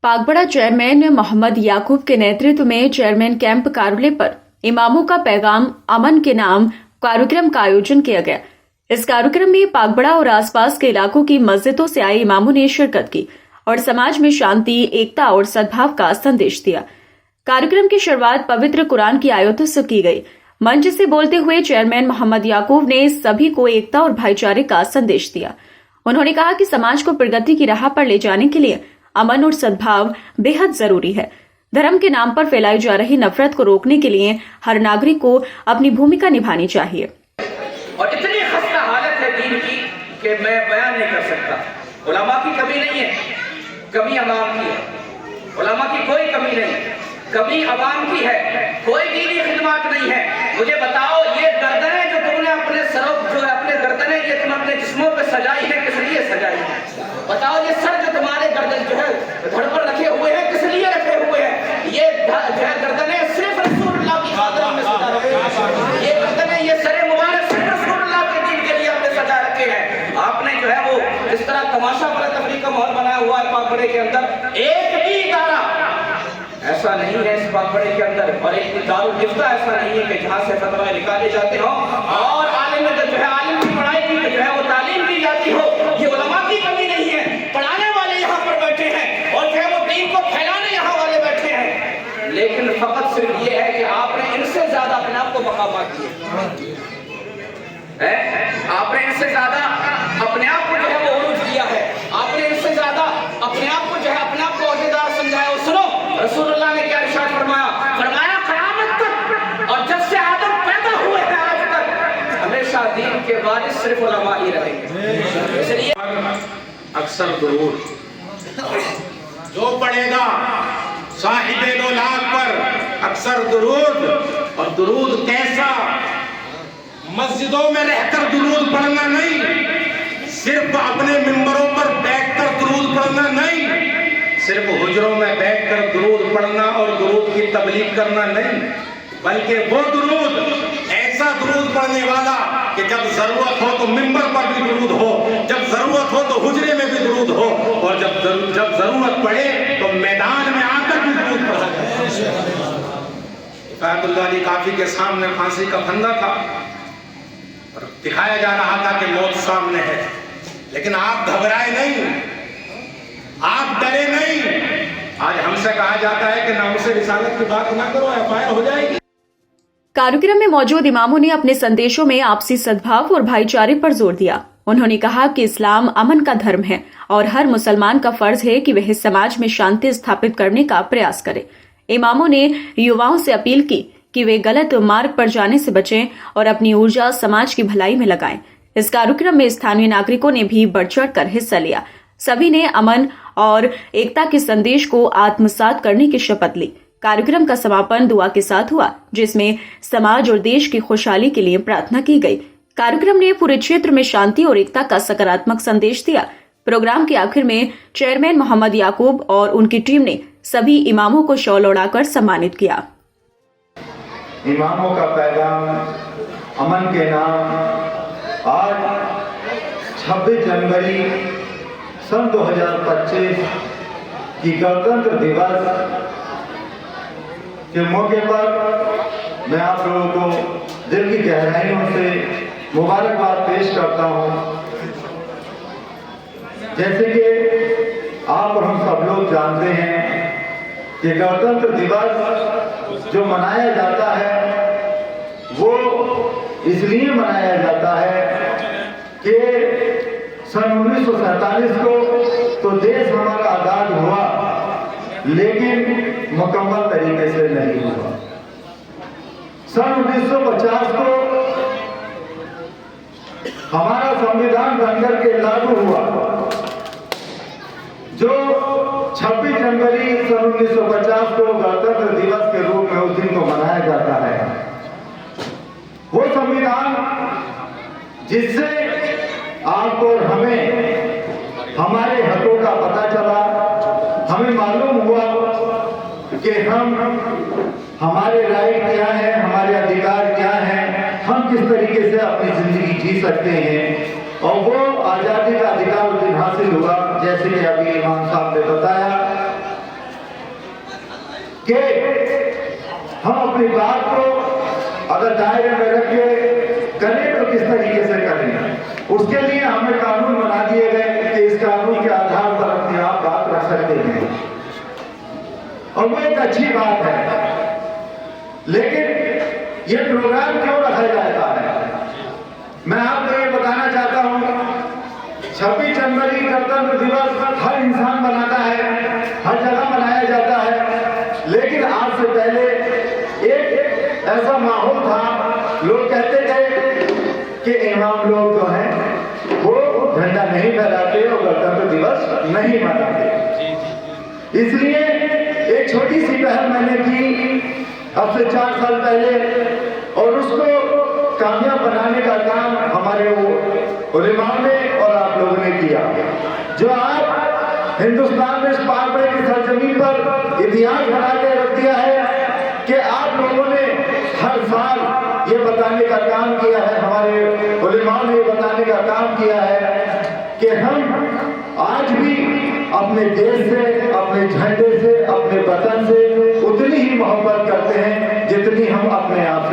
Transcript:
Pagbada chairman Mohammad याकूब के नेतृत्व में चेयरमैन कैंप कार्यालय पर इमामों का पैगाम अमन के नाम कार्यक्रम का आयोजन किया गया। इस कार्यक्रम में पागबड़ा और आसपास के इलाकों की मस्जिदों से आए इमामों ने शिरकत की और समाज में शांति, एकता और सद्भाव का संदेश दिया। कार्यक्रम की शुरुआत पवित्र कुरान की आयतों से की गई। मंच से बोलते हुए चेयरमैन मोहम्मद याकूब ने सभी को एकता और भाईचारे का संदेश दिया। उन्होंने कहा कि समाज को प्रगति की राह पर ले जाने के लिए अमन और सद्भाव बेहद जरूरी है। धर्म के नाम पर फैलाई जा रही नफरत को रोकने के लिए हर नागरिक को अपनी भूमिका निभानी चाहिए। और इतनी खस्ता हालत है दीन की कि मैं बयान नहीं कर सकता। उलमा की कमी नहीं है, कमी अवाम की है। उलमा की कोई कमी नहीं, कमी अवाम की है। कोई दीनी खिदमत नहीं है। मुझे बताओ, ये गर्दनें जो तुमने अपने सरों जो है अपने गर्दनें ये तुम अपने जिस्मों पे सजाई है, किस लिए सजाई है? बताओ, ये सर जो तुम्हारे गर्दन जो है धड़ पर रखे हुए हैं, किस लिए रखे हुए हैं? ये जो है गर्दनें सिर्फ रसूलुल्लाह की खातिर में सजा रखे हैं। ये गर्दनें, ये सरे मुबारक सिर्फ रसूलुल्लाह के दीन के लिए हमने सजा रखे हैं। आपने जो है वो इस तरह तमाशा वाला तफरीक का माहौल बनाया हुआ है पागबड़े के अंदर। एक भी इदारा ऐसा नहीं है इस पागबड़े के अंदर, और एक दारुल इफ्ता ऐसा नहीं है कि जहां से फतवा निकाले जाते हो और आलिम जो है आलिम की पढ़ाई की जो है वो तालीम दी जाती हो। ये उलमा की कमी नहीं है, पढ़ाने वाले यहाँ पर बैठे हैं और जो है वो दीन को फैलाने यहाँ वाले बैठे हैं। लेकिन फकत सिर्फ ये है कि आपने इनसे ज्यादा अपने आप को मकामात दिए, आपने इनसे ज्यादा अपने आप को जो है वो उरूज दिया है। आपने इनसे ज्यादा अपने आप को जो है अपने आप को औहदेदार समझाया। और सुनो, रसूलुल्लाह ने क्या इरशाद फरमाया? फरमाया क़यामत तक और जब से आदम पैदा हुए हैं आज तक हमेशा दीन के वारिस सिर्फ उलमा ही रहेंगे। इसलिए अक्सर दुरूद जो पढ़ेगा साहिबे दो लाख पर अक्सर दुरूद, और दुरूद कैसा? मस्जिदों में रहकर दुरूद पढ़ना नहीं, सिर्फ अपने मिंबरों पर बैठकर दुरूद पढ़ना नहीं, सिर्फ हुजरों में बैठकर दुरूद पढ़ना और दुरूद की तबलीग करना नहीं, बल्कि वो दुरूद, ऐसा दुरूद पढ़ने वाला कि जब जरूरत हो तो मिंबर पर भी दुरूद हो, जब जरूरत हो तो हुजरे में भी दुरूद हो, और जब जरूरत पड़े तो मैदान में आकर भी दुरूद पढ़ा जाए। हिफायतुल्लाह अली काफी के सामने फांसी का फंदा था और दिखाया जा रहा था कि मौत सामने है, लेकिन आप घबराए नहीं, आप डरे नहीं। आज हमसे कहा जाता है कि नामुस रिसालत की बात ना करो, एफआईआर हो जाएगी। कार्यक्रम में मौजूद इमामों ने अपने संदेशों में आपसी सद्भाव और भाईचारे पर जोर दिया। उन्होंने कहा कि इस्लाम अमन का धर्म है और हर मुसलमान का फर्ज है कि वह समाज में शांति स्थापित करने का प्रयास करे। इमामों ने युवाओं से अपील की कि वे गलत मार्ग पर जाने से बचें और अपनी ऊर्जा समाज की भलाई में लगाएं। इस कार्यक्रम में स्थानीय नागरिकों ने भी बढ़ चढ़कर हिस्सा लिया। सभी ने अमन और एकता के संदेश को आत्मसात करने की शपथ ली। कार्यक्रम का समापन दुआ के साथ हुआ, जिसमें समाज और देश की खुशहाली के लिए प्रार्थना की गई। कार्यक्रम ने पूरे क्षेत्र में शांति और एकता का सकारात्मक संदेश दिया। प्रोग्राम के आखिर में चेयरमैन मोहम्मद याकूब और उनकी टीम ने सभी इमामों को शॉल उड़ाकर सम्मानित किया। इमामों का पैगाम अमन के नाम। आज 26 जनवरी सन 2025 की गणतंत्र दिवस के मौके पर मैं आप लोगों को दिल की गहराइयों से मुबारकबाद पेश करता हूं। जैसे कि आप और हम सब लोग जानते हैं कि गणतंत्र दिवस जो मनाया जाता है वो इसलिए मनाया जाता है कि सन 1947 को तो देश हमारा आज़ाद हुआ, लेकिन मुकम्मल तरीके से नहीं हुआ। सन 1950 को हमारा संविधान बनकर के लागू हुआ। जो 26 जनवरी सन 1950 को गणतंत्र दिवस के रूप में उस दिन को मनाया जाता है, वो संविधान जिससे आपको और हमें हमारे हकों का पता चला, हमें मालूम हुआ कि हमारे राइट क्या है, हमारे अधिकार क्या हैं, हम किस तरीके से अपनी जिंदगी जी सकते हैं। और वो आज़ादी का अधिकार उस दिन हासिल हुआ, जैसे कि अभी इमाम साहब ने बताया अगर दायरे में रख के करें तो किस तरीके से करें। उसके लिए हमें कानून बना दिए गए कि इस कानून के आधार पर अपने आप बात रख सकते हैं, और वो एक अच्छी बात है। लेकिन ये प्रोग्राम क्यों रखा जाता है, मैं आपको ये बताना चाहता हूँ। 26 जनवरी गणतंत्र दिवस हर इंसान मनाता है, हर जगह मनाया जाता है, लेकिन आज से पहले एक ऐसा माहौल था, लोग कहते थे कि इमाम लोग जो हैं वो झंडा नहीं फहराते और गणतंत्र दिवस नहीं मनाते। इसलिए एक छोटी सी पहल मैंने की अब से 4 साल पहले, और उसको कामयाब बनाने का काम हमारे उलेमा ने और आप लोगों ने किया। जो आप हिंदुस्तान में इस पाक की सरजमीन पर इतिहास बना के रख दिया है कि आप लोगों ने हर साल ये बताने का काम किया है, हमारे उलेमा ने ये बताने का काम किया है कि हम आज भी अपने देश से, अपने झंडे से, अपने वतन से उतनी ही मोहब्बत करते हैं जितनी हम अपने आप से